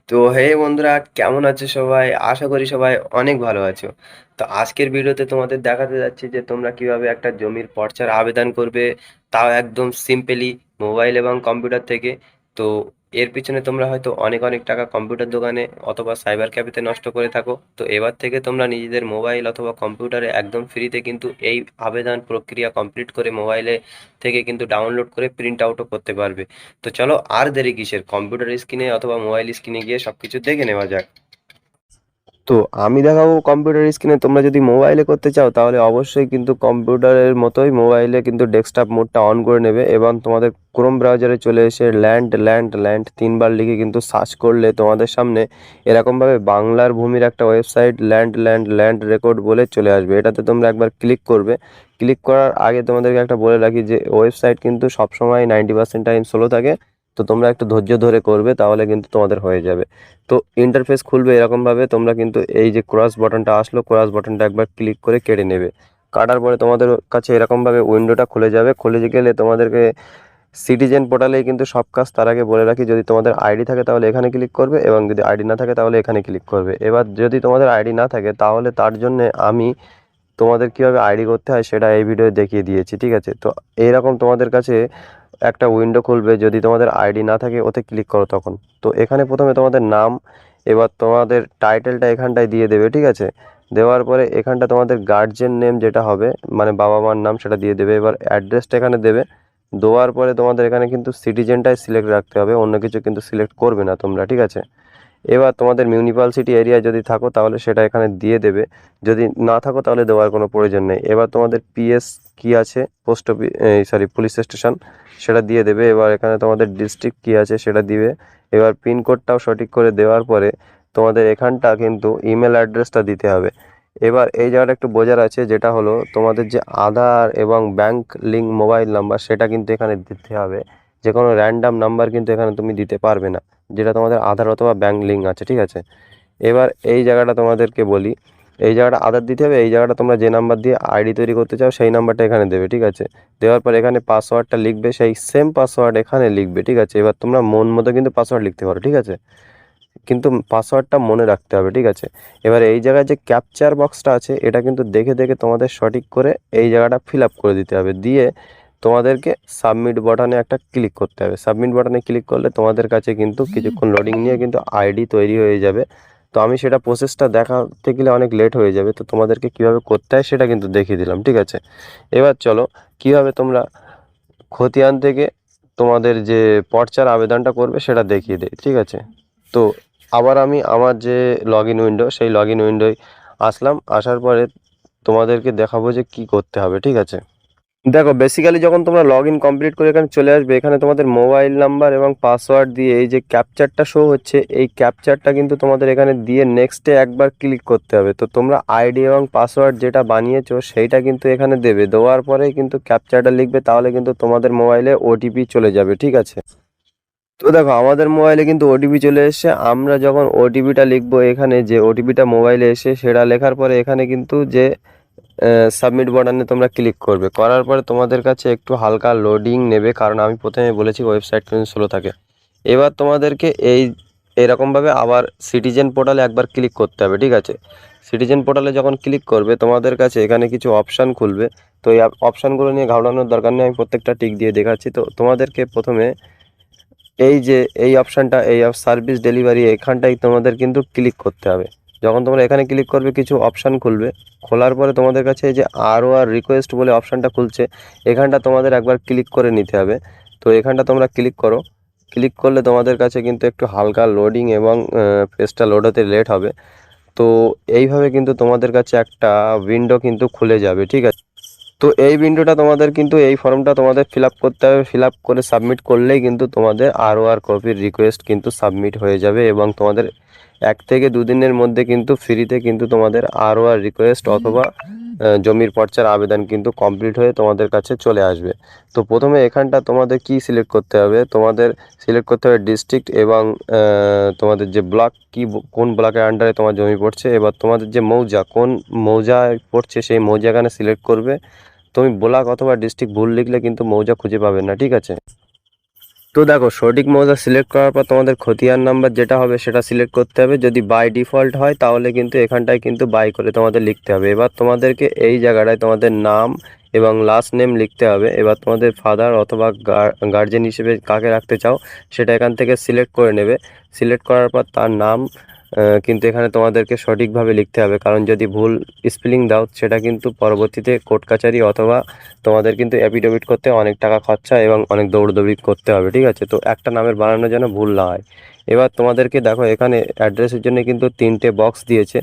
তো হে বন্ধুরা, কেমন আছো সবাই? আশা করি সবাই অনেক ভালো আছো। তো আজকের ভিডিওতে তোমাদের দেখাতে যাচ্ছি যে তোমরা কিভাবে একটা জমির পর্চার আবেদন করবে, তাও একদম সিম্পলি মোবাইল এবং কম্পিউটার থেকে। তো এর পিছনে তোমরা হয়তো অনেক অনেক টাকা কম্পিউটার দোকানে অথবা সাইবার ক্যাফেতে নষ্ট করে থাকো। তো এবার থেকে তোমরা নিজেদের মোবাইল অথবা কম্পিউটারে একদম ফ্রিতে কিন্তু এই আবেদন প্রক্রিয়া কমপ্লিট করে মোবাইলে থেকে কিন্তু ডাউনলোড করে প্রিন্ট আউটও করতে পারবে। তো চলো আর দেরি কিসের, কম্পিউটার স্ক্রিনে অথবা মোবাইল স্ক্রিনে গিয়ে সবকিছু দেখে নেওয়া যাক। তো আমি দেখাবো কম্পিউটার স্ক্রিনে। তোমরা যদি মোবাইলে করতে চাও তাহলে অবশ্যই কিন্তু কম্পিউটারের মতোই মোবাইলে কিন্তু ডেস্কটপ মোডটা অন করে নেবে এবং তোমাদের ক্রোম ব্রাউজারে চলে এসে ল্যান্ড ল্যান্ড ল্যান্ড তিনবার লিখে কিন্তু সার্চ করলে তোমাদের সামনে এরকমভাবে বাংলার ভূমির একটা website land land land record বলে চলে আসবে। এটাতে তোমরা একবার ক্লিক করবে। ক্লিক করার আগে তোমাদেরকে একটা বলে রাখি যে ওয়েবসাইট কিন্তু সবসময় 90% টাইম স্লো থাকে। তো তোমরা একটু ধৈর্য ধরে করবে, তাহলে কিন্তু তোমাদের হয়ে যাবে। তো ইন্টারফেস খুলবে এরকমভাবে। তোমরা কিন্তু এই যে ক্রস বাটনটা আসলো, ক্রস বাটনটা একবার ক্লিক করে কেটে নেবে। কাটার পরে তোমাদের কাছে এরকমভাবে উইন্ডোটা খুলে যাবে। খুলে গেলে তোমাদেরকে সিটিজেন পোর্টালেই কিন্তু সব কাজ। তার আগে বলে রাখি, যদি তোমাদের আইডি থাকে তাহলে এখানে ক্লিক করবে এবং যদি আইডি না থাকে তাহলে এখানে ক্লিক করবে। এবার যদি তোমাদের আইডি না থাকে তাহলে তার জন্য আমি তোমাদের কীভাবে আইডি করতে হয় সেটা এই ভিডিও দেখিয়ে দিয়েছি, ঠিক আছে? তো এইরকম তোমাদের কাছে একটা উইন্ডো খুলবে। যদি তোমাদের আইডি না থাকে ওতে ক্লিক করো তখন। তো এখানে প্রথমে তোমাদের নাম, এবার তোমাদের টাইটেলটা এখানটায় দিয়ে দেবে, ঠিক আছে? দেওয়ার পরে এখানটা তোমাদের গার্জিয়ান নেম যেটা হবে, মানে বাবা মার নাম, সেটা দিয়ে দেবে। এবার অ্যাড্রেসটা এখানে দেবে। দেওয়ার পরে তোমাদের এখানে কিন্তু সিটিজেনটাই সিলেক্ট রাখতে হবে, অন্য কিছু কিন্তু সিলেক্ট করবে না তোমরা, ঠিক আছে? এবার তোমাদের মিউনিসিপ্যালিটি এরিয়ায় যদি থাকো তাহলে সেটা এখানে দিয়ে দেবে। যদি না থাকো তাহলে দেওয়ার কোনো প্রয়োজন নেই। এবার তোমাদের পিএস কি আছে, পোস্ট অফিস, পুলিশ স্টেশন, সেটা দিয়ে দেবে। এবার এখানে তোমাদের ডিস্ট্রিক্ট কি আছে সেটা দিবে। এবার পিনকোডটাও সঠিক করে দেওয়ার পরে তোমাদের এখানটা কিন্তু ইমেল অ্যাড্রেসটা দিতে হবে। এবার এই জায়গাটা একটু বোঝার আছে, যেটা হলো তোমাদের যে আধার এবং ব্যাংক লিঙ্ক মোবাইল নাম্বার সেটা কিন্তু এখানে দিতে হবে। যে কোনো র্যান্ডাম নাম্বার কিন্তু এখানে তুমি দিতে পারবে না, যেটা তোমাদের আধার অথবা ব্যাংক লিঙ্ক আছে, ঠিক আছে? এবার এই জায়গাটা তোমাদেরকে বলি, এই জায়গাটা আধার দিতে হবে। এই জায়গাটা তোমরা যে নাম্বার দিয়ে আইডি তৈরি করতে চাও সেই নাম্বারটা এখানে দেবে, ঠিক আছে? দেওয়ার পর এখানে পাসওয়ার্ডটা লিখবে, সেই সেম পাসওয়ার্ড এখানে লিখবে, ঠিক আছে? এবার তোমরা মন মতো কিন্তু পাসওয়ার্ড লিখতে পারো, ঠিক আছে? কিন্তু পাসওয়ার্ডটা মনে রাখতে হবে, ঠিক আছে? এবার এই জায়গায় যে ক্যাপচার বক্সটা আছে এটা কিন্তু দেখে দেখে তোমাদের সঠিক করে এই জায়গাটা ফিল আপ করে দিতে হবে। দিয়ে তোমাদেরকে সাবমিট বাটনে একটা ক্লিক করতে হবে। সাবমিট বাটনে ক্লিক করলে তোমাদের কাছে কিন্তু কিছুক্ষণ লোডিং নিয়ে কিন্তু আইডি তৈরি হয়ে যাবে। তো আমি সেটা প্রসেসটা দেখাতে গেলে অনেক লেট হয়ে যাবে, তো তোমাদেরকে কীভাবে করতে হয় সেটা কিন্তু দেখিয়ে দিলাম, ঠিক আছে? এবার চলো কীভাবে তোমরা খতিয়ান থেকে তোমাদের যে পর্চার আবেদনটা করবে সেটা দেখিয়ে দেয়, ঠিক আছে? তো আবার আমি আমার যে লগ ইন উইন্ডো, সেই লগ ইন উইন্ডোয় আসলাম। আসার পরে তোমাদেরকে দেখাবো যে কি করতে হবে, ঠিক আছে? দেখো, বেসিক্যালি যখন তোমরা লগ ইন কমপ্লিট করে এখানে চলে আসবে, এখানে তোমাদের মোবাইল নাম্বার এবং পাসওয়ার্ড দিয়ে এই যে ক্যাপচারটা শো হচ্ছে, এই ক্যাপচারটা কিন্তু তোমাদের এখানে দিয়ে নেক্সটে একবার ক্লিক করতে হবে। তো তোমরা আইডি এবং পাসওয়ার্ড যেটা বানিয়েছো সেইটা কিন্তু এখানে দেবে। দেওয়ার পরেই কিন্তু ক্যাপচারটা লিখবে, তাহলে কিন্তু তোমাদের মোবাইলে ওটিপি চলে যাবে, ঠিক আছে? তো দেখো, আমাদের মোবাইলে কিন্তু ওটিপি চলে এসেছে। আমরা যখন ওটিপিটা লিখবো এখানে, যে ওটিপিটা মোবাইলে এসে সেটা লেখার পরে এখানে কিন্তু যে সাবমিট বাটনে তোমরা ক্লিক করবে। করার পরে তোমাদের কাছে একটু হালকা লোডিং নেবে, কারণ আমি প্রথমে বলেছি ওয়েবসাইট কিন্তু স্লো থাকে। এবার তোমাদেরকে এরকমভাবে আবার সিটিজেন পোর্টালে একবার ক্লিক করতে হবে, ঠিক আছে? সিটিজেন পোর্টালে যখন ক্লিক করবে তোমাদের কাছে এখানে কিছু অপশান খুলবে। তো এই অপশানগুলো নিয়ে ঘাবড়ানোর দরকার নেই, আমি প্রত্যেকটা টিক দিয়ে দেখাচ্ছি। তো তোমাদেরকে প্রথমে এই যে এই অপশানটা, এই সার্ভিস ডেলিভারি, এখানটাই তোমাদের কিন্তু ক্লিক করতে হবে। যখন তোমরা এখানে ক্লিক করবে কিছু অপশান খুলবে। খোলার পরে তোমাদের কাছে এই যে আরও আর রিকোয়েস্ট বলে অপশানটা খুলছে, এখানটা তোমাদের একবার ক্লিক করে নিতে হবে। তো এখানটা তোমরা ক্লিক করো। ক্লিক করলে তোমাদের কাছে কিন্তু একটু হালকা লোডিং এবং পেজটা লোড হতে লেট হবে। তো এইভাবে কিন্তু তোমাদের কাছে একটা উইন্ডো কিন্তু খুলে যাবে, ঠিক আছে? তো এই উইন্ডোটা তোমাদের কিন্তু এই ফর্মটা তোমাদের ফিল আপ করতে হবে। ফিল আপ করে সাবমিট করলেই কিন্তু তোমাদের আর কপির রিকোয়েস্ট কিন্তু সাবমিট হয়ে যাবে এবং তোমাদের 1 থেকে 2 দিনের মধ্যে কিন্তু ফ্রিতে কিন্তু তোমাদের আর রিকোয়েস্ট অথবা জমির পর্চার আবেদন কিন্তু কমপ্লিট হয়ে তোমাদের কাছে চলে আসবে। তো প্রথমে এখানটা তোমাদের কি সিলেক্ট করতে হবে, তোমাদের সিলেক্ট করতে হবে ডিস্ট্রিক্ট এবং তোমাদের যে ব্লক, কোন ব্লকের আন্ডারে তোমার জমি পড়ছে। এবার তোমাদের যে মৌজা, কোন মৌজায় পড়ছে সেই মৌজা এখানে সিলেক্ট করবে। তুমি ব্লক অথবা ডিস্ট্রিক্ট ভুল লিখলে কিন্তু মৌজা খুঁজে পাবে না, ঠিক আছে? তো দেখো সঠিক মৌজা সিলেক্ট করার পর তোমাদের খতিয়ান নাম্বার যেটা হবে সেটা সিলেক্ট করতে হবে। যদি বাই ডিফল্ট হয় তাহলে কিন্তু এখানটায় কিন্তু বাই করে তোমাদের লিখতে হবে। এবার তোমাদেরকে এই জায়গাটায় তোমাদের নাম এবং লাস্ট নেম লিখতে হবে। এবার তোমাদের ফাদার অথবা গার্জেন হিসেবে কাকে রাখতে চাও সেটা এখান থেকে সিলেক্ট করে নেবে। সিলেক্ট করার পর তার নাম কিন্তু এখানে তোমাদেরকে সঠিকভাবে লিখতে হবে, কারণ যদি ভুল স্পেলিং দাও সেটা কিন্তু পরবর্তীতে কোর্ট কাচারি অথবা তোমাদের কিন্তু অ্যাফিডেভিট করতে অনেক টাকা খরচা এবং অনেক দৌড়দৌড়ি করতে হবে, ঠিক আছে? তো একটা নামের বানানো যেন ভুল না হয়। এবার তোমাদেরকে দেখো এখানে অ্যাড্রেসের জন্য কিন্তু 3টে বক্স দিয়েছে।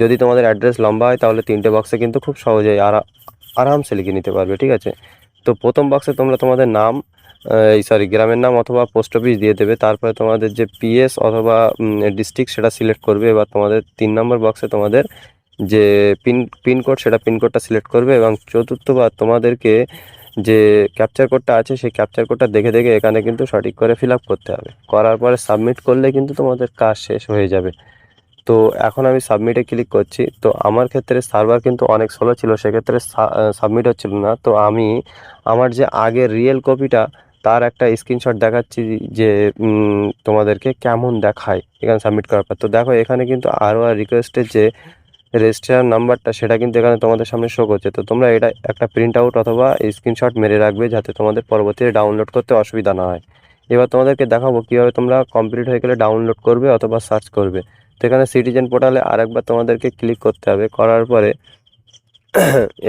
যদি তোমাদের অ্যাড্রেস লম্বা হয় তাহলে 3টে বক্সে কিন্তু খুব সহজেই আরামসে লিখে নিতে পারবে, ঠিক আছে? তো প্রথম বক্সে তোমরা তোমাদের নাম, এই সরি গ্রামের নাম অথবা পোস্ট অফিস দিয়ে দেবে। তারপরে তোমাদের যে পিএস অথবা ডিস্ট্রিক্ট সেটা সিলেক্ট করবে। এবার তোমাদের 3 নম্বর বক্সে তোমাদের যে পিনকোড সেটা পিনকোডটা সিলেক্ট করবে এবং চতুর্থবার তোমাদেরকে যে ক্যাপচার কোডটা আছে সেই ক্যাপচার কোডটা দেখে দেখে এখানে কিন্তু সঠিক করে ফিল আপ করতে হবে। করার পরে সাবমিট করলে কিন্তু তোমাদের কাজ শেষ হয়ে যাবে। তো এখন আমি সাবমিটে ক্লিক করছি। তো আমার ক্ষেত্রে সার্ভার কিন্তু অনেক স্লো ছিল, সেক্ষেত্রে সাবমিট হচ্ছিল না। তো আমি আমার যে আগের রিয়েল কপিটা তার একটা স্ক্রিনশট দেখাচ্ছি যে তোমাদেরকে কেমন দেখায় এখানে সাবমিট করার পর। তো দেখো এখানে কিন্তু আরও রিকোয়েস্টের যে রেজিস্ট্রার নাম্বারটা সেটা কিন্তু এখানে তোমাদের সামনে শো করছে। তো তোমরা এটা একটা প্রিন্ট আউট অথবা স্ক্রিনশট মেরে রাখবে যাতে তোমাদের পরবর্তীতে ডাউনলোড করতে অসুবিধা না হয়। এবার তোমাদেরকে দেখাবো কীভাবে তোমরা কমপ্লিট হয়ে গেলে ডাউনলোড করবে অথবা সার্চ করবে। তো এখানে সিটিজেন পোর্টালে আরেকবার তোমাদেরকে ক্লিক করতে হবে। করার পরে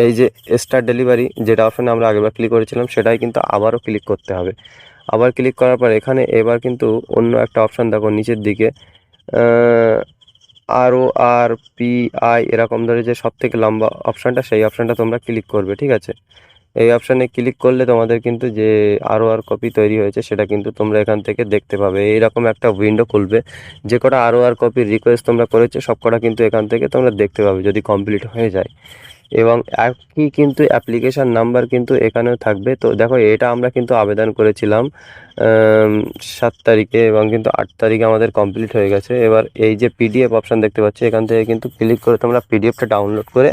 এই যে স্টার ডেলিভারি যেটা অপশানে আমরা আগেরবার ক্লিক করেছিলাম সেটাই কিন্তু আবারও ক্লিক করতে হবে। আবার ক্লিক করার পর এখানে এবার কিন্তু অন্য একটা অপশান দেখো নিচের দিকে, RORPI এরকম ধরে যে সব থেকে লম্বা অপশানটা সেই অপশানটা তোমরা ক্লিক করবে, ঠিক আছে? এই অপশানে ক্লিক করলে তোমাদের কিন্তু যে ROR কপি তৈরি হয়েছে সেটা কিন্তু তোমরা এখান থেকে দেখতে পাবে। এইরকম একটা উইন্ডো খুলবে। যে কটা ROR কপির রিকোয়েস্ট তোমরা করেছো সব কটা কিন্তু এখান থেকে তোমরা দেখতে পাবে যদি কমপ্লিট হয়ে যায়। এবং একই কিন্তু অ্যাপ্লিকেশান নাম্বার কিন্তু এখানেও থাকবে। তো দেখো এটা আমরা কিন্তু আবেদন করেছিলাম 7 তারিখে এবং কিন্তু 8 তারিখে আমাদের কমপ্লিট হয়ে গেছে। এবার এই যে পিডিএফ অপশান দেখতে পাচ্ছি এখান থেকে কিন্তু ক্লিক করে তোমরা পিডিএফটা ডাউনলোড করে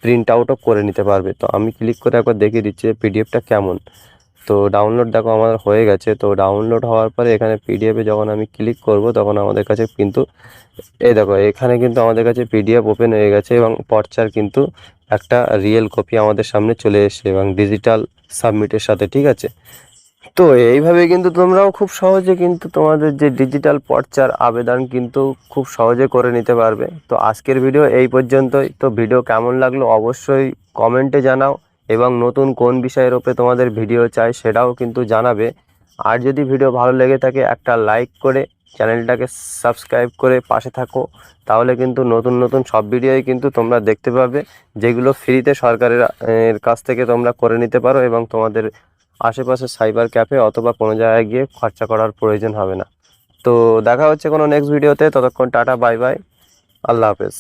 প্রিন্ট আউটও করে নিতে পারবে। তো আমি ক্লিক করে একবার দেখিয়ে দিচ্ছি পিডিএফটা কেমন। তো ডাউনলোড দেখো আমার হয়ে গেছে। তো ডাউনলোড হওয়ার পরে এখানে পিডিএফে যখন আমি ক্লিক করব তখন আমাদের কাছে কিন্তু এই দেখো এখানে কিন্তু আমাদের কাছে পিডিএফ ওপেন হয়ে গেছে এবং পর্চার কিন্তু একটা রিয়েল কপি আমাদের সামনে চলে এসেছে এবং ডিজিটাল সাবমিটের সাথে, ঠিক আছে? তো এইভাবে কিন্তু তোমরাও খুব সহজে কিন্তু তোমাদের যে ডিজিটাল পর্চার আবেদন কিন্তু খুব সহজে করে নিতে পারবে। তো আজকের ভিডিও এই পর্যন্তই। তো ভিডিও কেমন লাগলো অবশ্যই কমেন্টে জানাও এবং নতুন কোন বিষয়ের ওপরে তোমাদের ভিডিও চাই সেটাও কিন্তু জানাবে। আর যদি ভিডিও ভালো লেগে থাকে একটা লাইক করে চ্যানেলটাকে সাবস্ক্রাইব করে পাশে থাকো, তাহলে কিন্তু নতুন নতুন সব ভিডিওই কিন্তু তোমরা দেখতে পাবে, যেগুলো ফ্রিতে সরকারের কাছ থেকে তোমরা করে নিতে পারো এবং তোমাদের আশেপাশে সাইবার ক্যাফে অথবা কোনো জায়গায় গিয়ে খরচা করার প্রয়োজন হবে না। তো দেখা হচ্ছে কোনো নেক্সট ভিডিওতে। ততক্ষণ টাটা, বাই বাই, আল্লাহ হাফেজ।